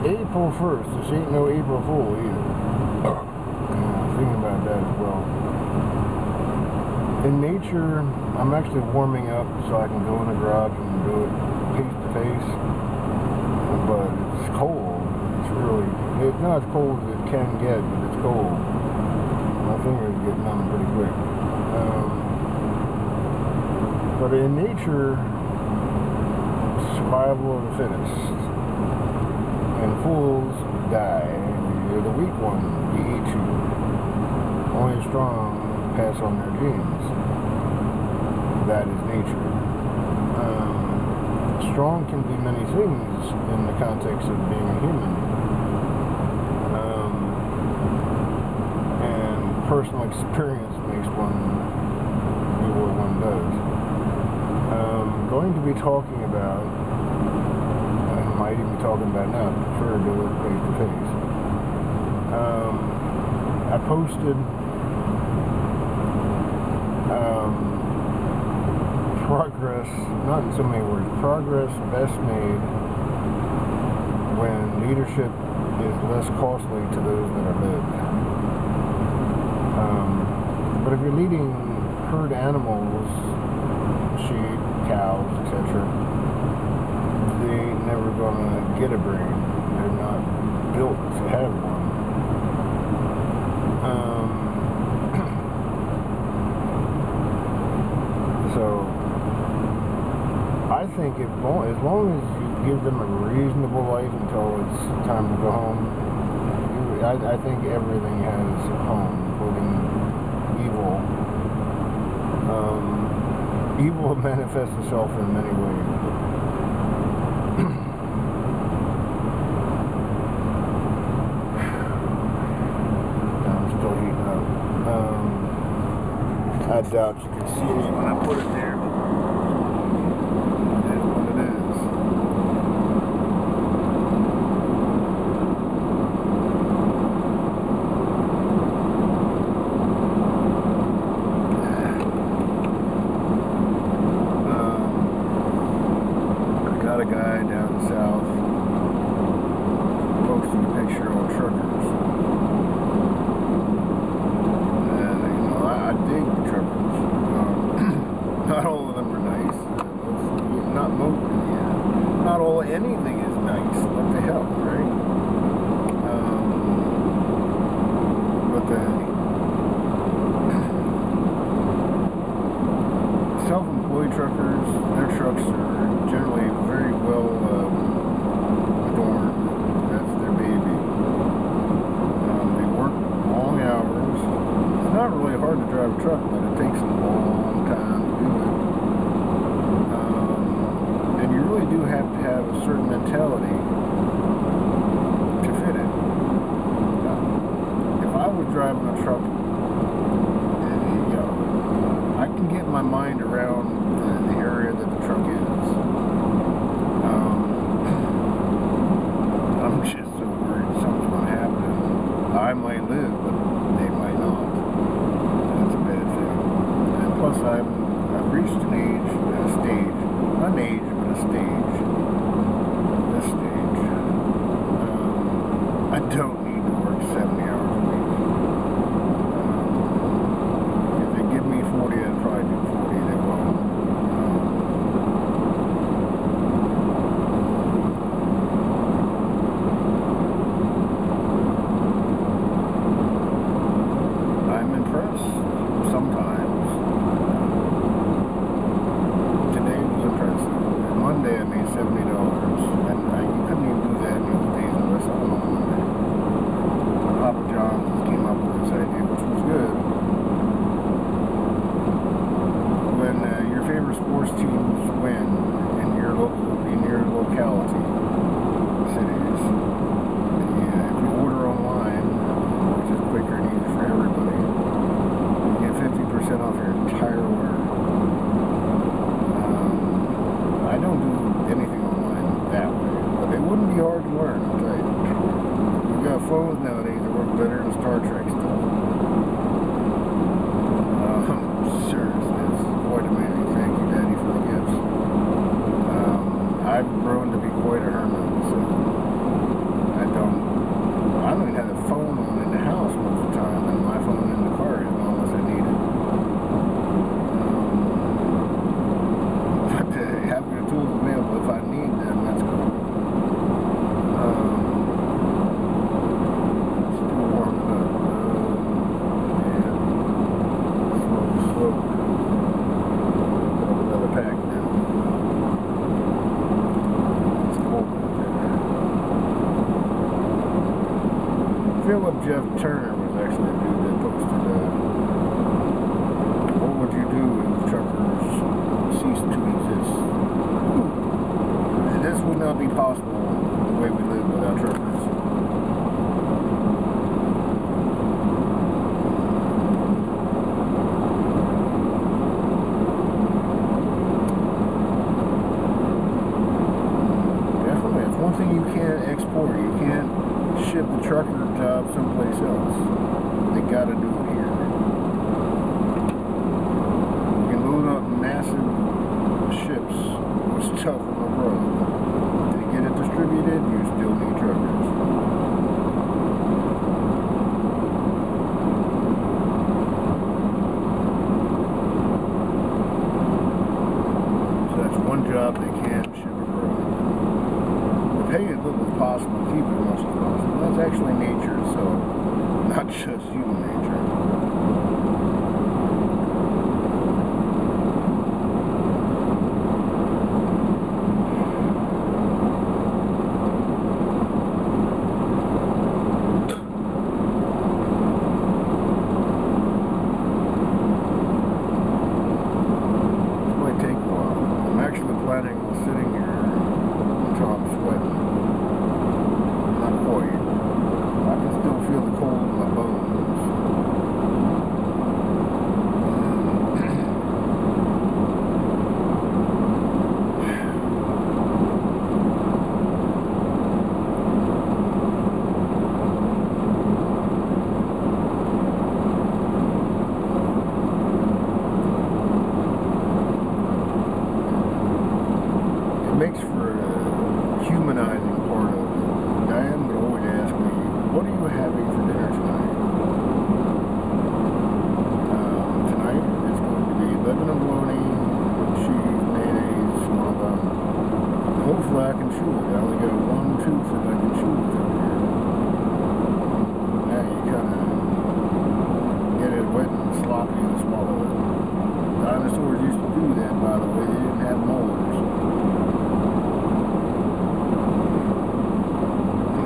April 1st. This ain't no April Fool either. Thinking about that as well. In nature, I'm actually warming up so I can go in the garage and do it face to face. But it's cold. It's not as cold as it can get, but it's cold. My fingers get numb pretty quick. But in nature, survival of the fittest. And fools die. You're the weak one. We eat you. Only the strong pass on their genes. That is nature. Strong can be many things in the context of being a human. And personal experience makes one do what one does. Going to be talking about, might even be talking about now, I prefer to do it face to face. I posted progress, not in so many words, progress best made when leadership is less costly to those that are led. But if you're leading herd animals, sheep, cows, etc., they ain't never gonna get a brain. They're not built to have one. So I think as long as you give them a reasonable life until it's time to go home, I think everything has a home, including evil. Evil manifests itself in many ways. I doubt you can see me when I put it there. That's what it is. I got a guy down south posting a picture on truckers. Not all of them are nice. Not all anything is nice. What the hell, right? But the self-employed truckers, their trucks are generally very well adorned. That's their baby. They work long hours. It's not really hard to drive a truck, but it takes a long time to do it. And you really do have to have a certain mentality to fit it. If I were driving a truck, I can get my mind around the area that the truck is. I'm just so worried something's going to happen. I might live, but they might not. That's a bad thing. And plus, I've reached an age, a stage, not an age, but a stage. This stage. I don't need to work 70 hours a week. If they give me 40, I'd probably do 40. They won't. Jeff Turner was actually a dude that posted what would you do if truckers ceased to exist? And this would not be possible the way we live without truckers. Definitely, it's one thing you can't export. You can't ship the trucker job someplace else. They gotta do it here. You can load up massive ships with stuff on the road. To get it distributed, you still need truckers. So that's one job they can't ship abroad. Pay as little as possible, keep it as much as possible. That's actually nature, so not just human nature. This might take a while. I'm actually planning on sitting here until I'm sweating. Not quite. I can still feel the cold in my bones. It makes for a humanizing part of it. Diane would always ask me, what are you having for dinner tonight? Tonight it's going to be Lebanon bologna, cheese, mayonnaise, one of them. Hopefully I can chew it. I only got one tooth that I can chew with over here. Now you kind of get it wet and sloppy and swallow it. Dinosaurs used to do that, by the way. They didn't have molars.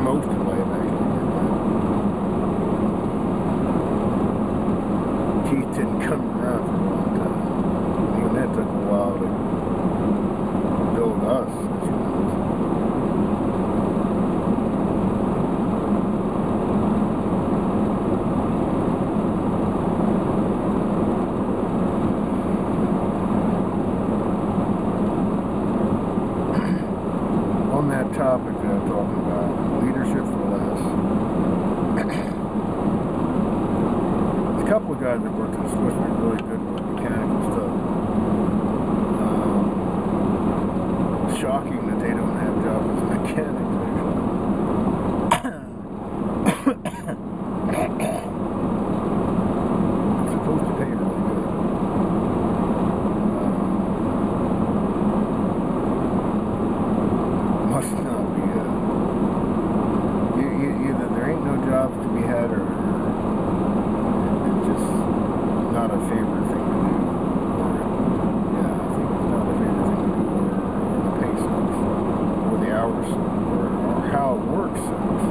Most of life actually did that. Teeth didn't come around for a long time. Even that took a while to build us as humans. On that topic that I'm talking about, leadership for less. There's a couple of guys that work at the Swiss that are really good with mechanical stuff. It's shocking that they don't have jobs as mechanics, actually. It's supposed to pay really good. Must not be either there ain't no jobs to be had, or it's just not a favorite thing to do. Or, yeah, I think it's not a favorite thing to do, or the pay sucks, or the hours, or how it works sucks.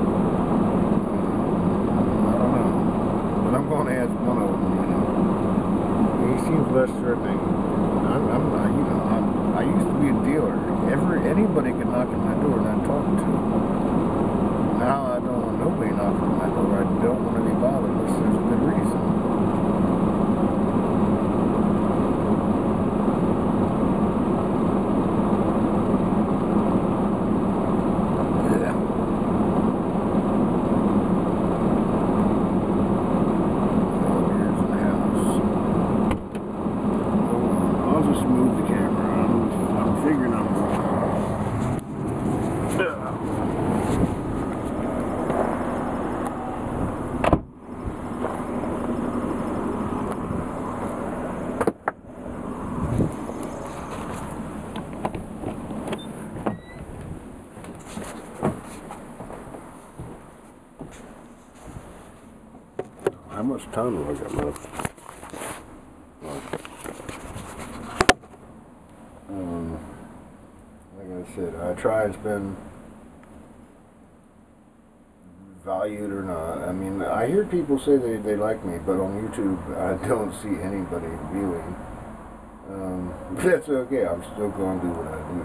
I don't know, but I'm going to ask one of them. He seems less threatening. I used to be a dealer. Anybody could knock at my door and I'd talk to them. Now I don't want nobody knocking at my door. I don't want to be bothered unless there's a good reason. Yeah. Elevators in the house. I'll just move the camera. I'm figuring I'm wrong. How much time do I got left? Like I said, I try and spend valuable valued or not. I mean, I hear people say they like me, but on YouTube, I don't see anybody viewing. But that's okay. I'm still going to do what I do.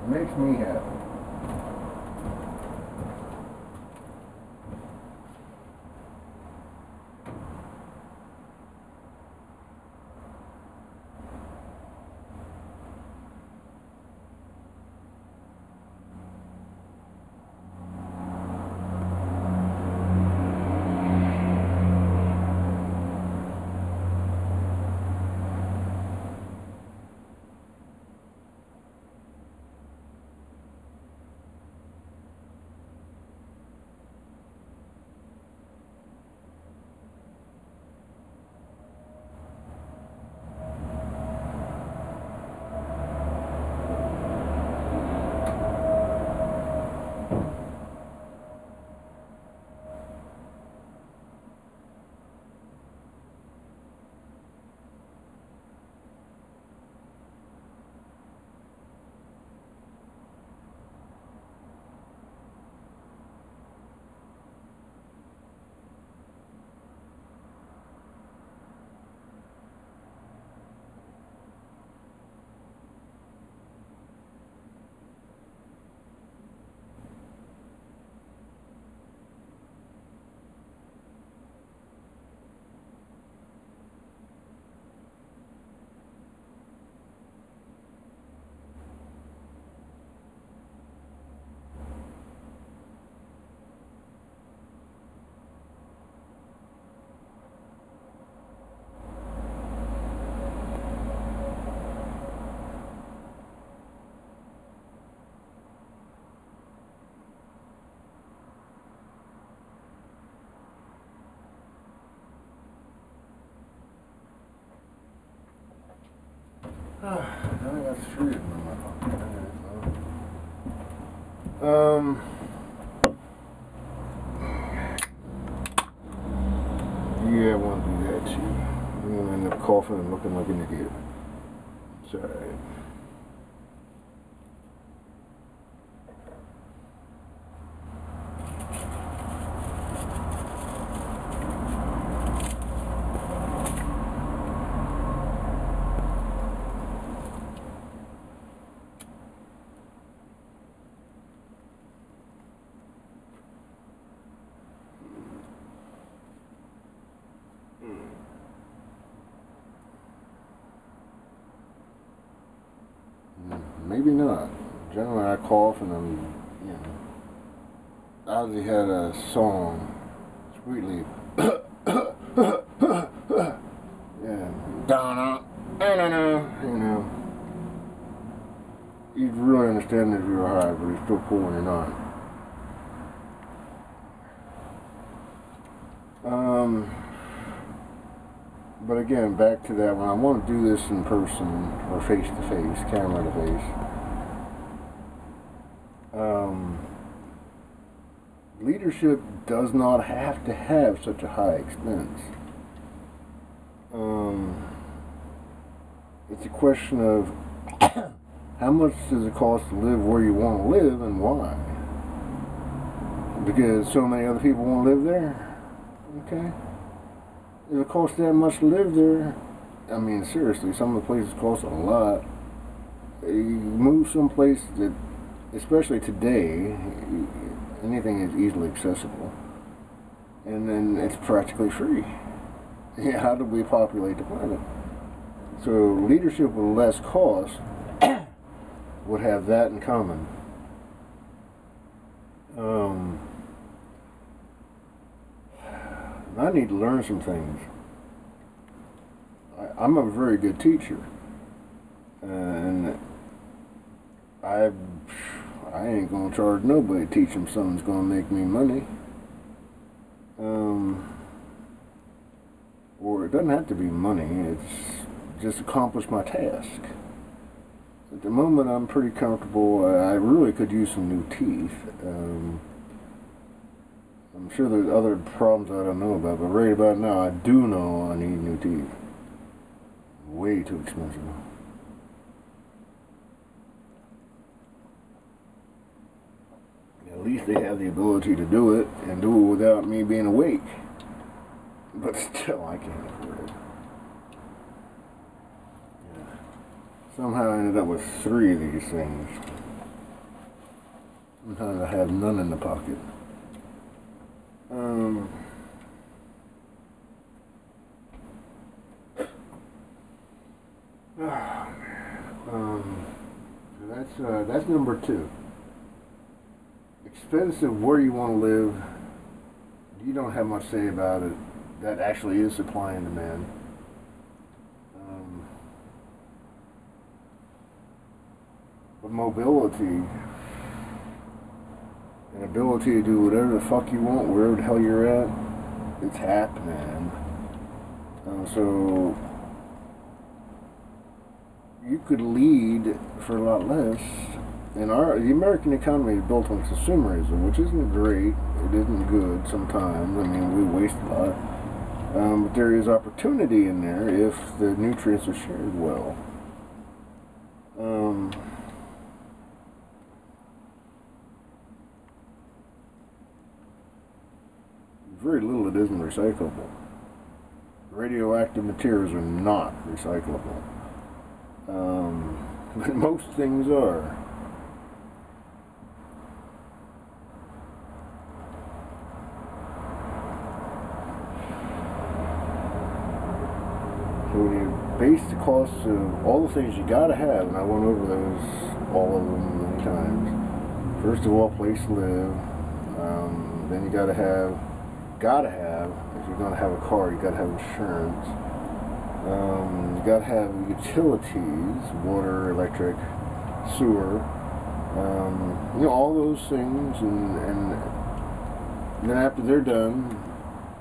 It makes me happy. I got three of them in my pocket. Yeah, I want to do that too. I'm going to end up coughing and looking like an idiot. It's alright. Maybe not. Generally, I cough and I'm, you know. Ozzy had a song, Sweetly. Yeah. Donna. You know. You'd really understand if you were high, but he's still cool when you're not. But again, back to that, when I want to do this in person, or face to face, camera to face, leadership does not have to have such a high expense. It's a question of how much does it cost to live where you want to live and why? Because so many other people want to live there. Okay? If it costs that much to live there, I mean, seriously, some of the places cost a lot. You move someplace that, especially today, anything is easily accessible. And then it's practically free. Yeah, how do we populate the planet? So leadership with less cost would have that in common. I need to learn some things. I'm a very good teacher, and I ain't gonna charge nobody to teach them something's gonna make me money. Or it doesn't have to be money. It's just accomplish my task. At the moment, I'm pretty comfortable. I really could use some new teeth. I'm sure there's other problems I don't know about, but right about now, I do know I need new teeth. Way too expensive. At least they have the ability to do it, and do it without me being awake. But still, I can't afford it. Yeah. Somehow I ended up with 3 of these things. Sometimes I have none in the pocket. So that's number 2. Expensive where you want to live. You don't have much say about it. That actually is supply and demand. But mobility and ability to do whatever the fuck you want, wherever the hell you're at, it's happening. So you could lead for a lot less. And the American economy is built on consumerism, which isn't great. It isn't good sometimes. I mean, we waste a lot. But there is opportunity in there if the nutrients are shared well. Very little it isn't recyclable. Radioactive materials are not recyclable. But most things are. So when you base the costs of all the things you gotta have, and I went over those, all of them many times. First of all, place to live. Then you gotta have, if you're gonna have a car, you gotta have insurance. You gotta have utilities, water, electric, sewer, all those things, and then after they're done,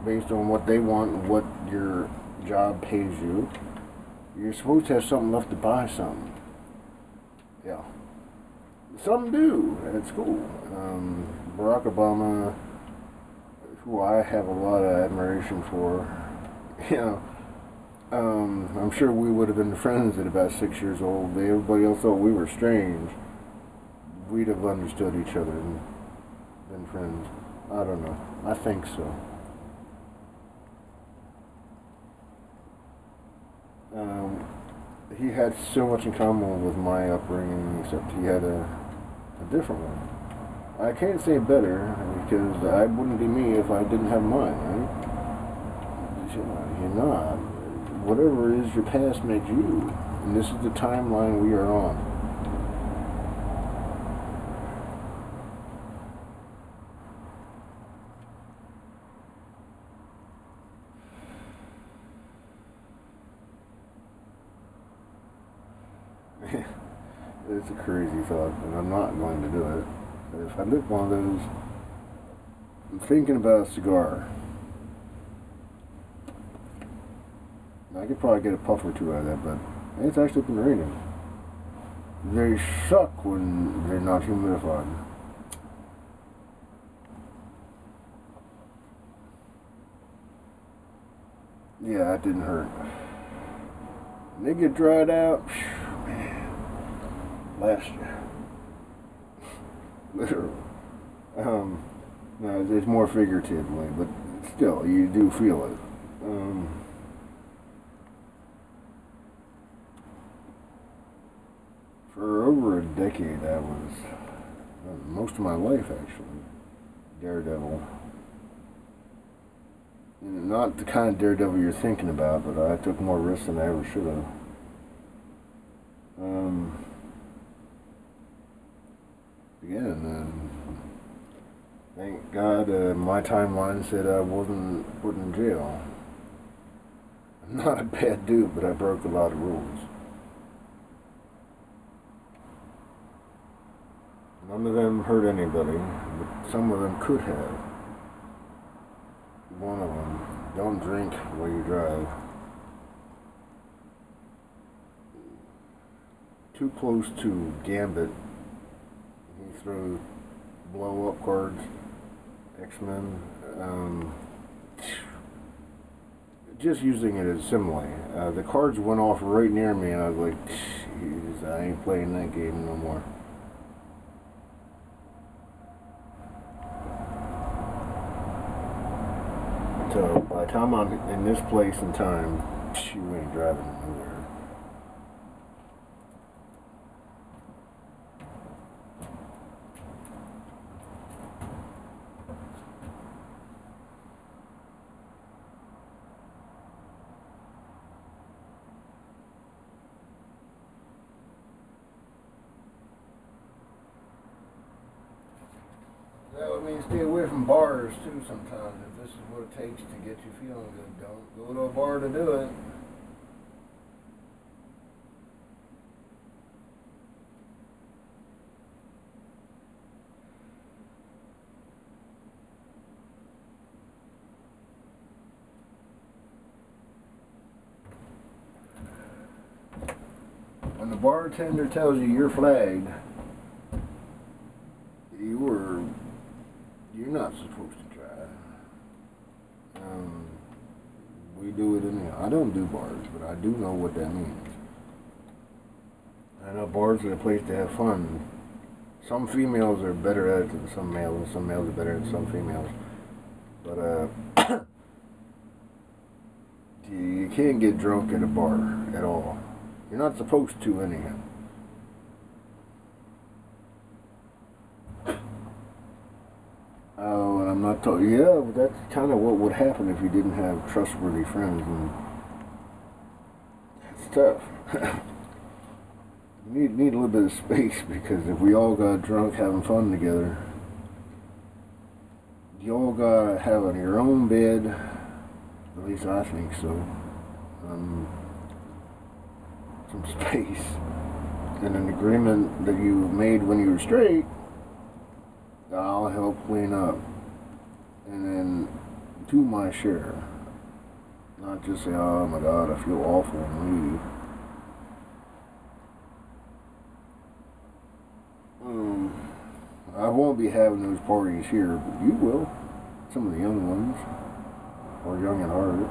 based on what they want and what your job pays you, you're supposed to have something left to buy something. Yeah. Some do, and it's cool. Barack Obama, who I have a lot of admiration for, I'm sure we would have been friends at about 6 years old. Everybody else thought we were strange. We'd have understood each other and been friends. I don't know. I think so. He had so much in common with my upbringing, except he had a different one. I can't say better, because I wouldn't be me if I didn't have mine, right? You're not. Whatever is your past makes you. And this is the timeline we are on. It's a crazy thought, and I'm not going to do it. But if I lit one of those, I'm thinking about a cigar. I could probably get a puff or 2 out of that, but it's actually been raining. They suck when they're not humidified. Yeah, that didn't hurt. When they get dried out, man, last year. Literally. No, it's more figuratively, but still, you do feel it. For over a decade, that was most of my life, actually. Daredevil. Not the kind of daredevil you're thinking about, but I took more risks than I ever should have. Again, thank God my timeline said I wasn't put in jail. I'm not a bad dude, but I broke a lot of rules. None of them hurt anybody, but some of them could have. One of them, don't drink while you drive. Too close to Gambit. He threw blow-up cards, X-Men. Just using it as simile. The cards went off right near me, and I was like, "Jeez, I ain't playing that game no more." So by the time I'm in this place and time, you ain't driving nowhere. That would mean stay away from bars too sometimes. If this is what it takes to get you feeling good, don't go to a bar to do it. When the bartender tells you you're flagged, you're not supposed to drive. We do it I don't do bars, but I do know what that means. I know bars are a place to have fun. Some females are better at it than some males, and some males are better than some females. But you can't get drunk at a bar at all. You're not supposed to anyhow. Oh, and I'm not talking. Yeah, but that's kind of what would happen if you didn't have trustworthy friends, and it's tough. You need a little bit of space, because if we all got drunk having fun together, you all gotta have on your own bed. At least I think so. Some space and an agreement that you made when you were straight. I'll help clean up, and then do my share. Not just say, "Oh my God, I feel awful," and leave. I won't be having those parties here, but you will. Some of the young ones, or young at heart.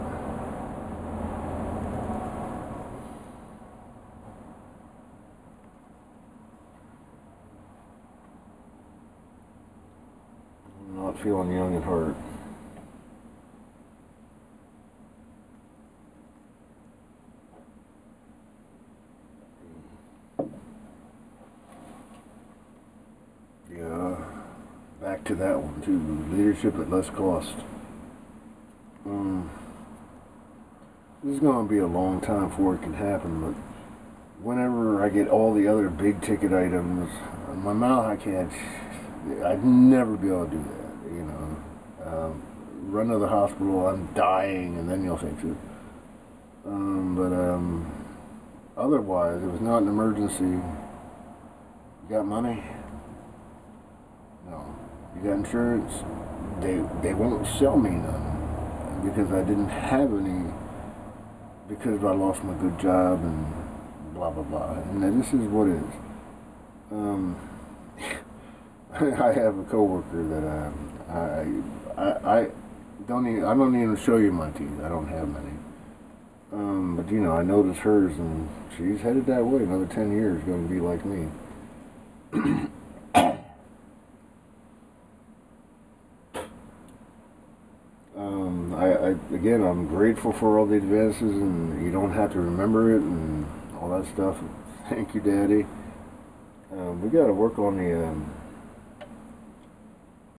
I'm not feeling young at heart. Yeah, back to that one too. Leadership at less cost. This is going to be a long time before it can happen, but whenever I get all the other big ticket items, my mouth, I'd never be able to do that, you know. Run to the hospital, I'm dying, and then you'll fix it. Otherwise, it was not an emergency. You got money? No. You got insurance? They won't sell me none, because I didn't have any, because I lost my good job and blah blah blah. And this is what it is. I have a coworker that I don't even show you my teeth. I don't have many. But you know, I noticed hers, and she's headed that way. Another 10 years, going to be like me. Again, I'm grateful for all the advances, and you don't have to remember it and all that stuff. Thank you, Daddy. We got to work on the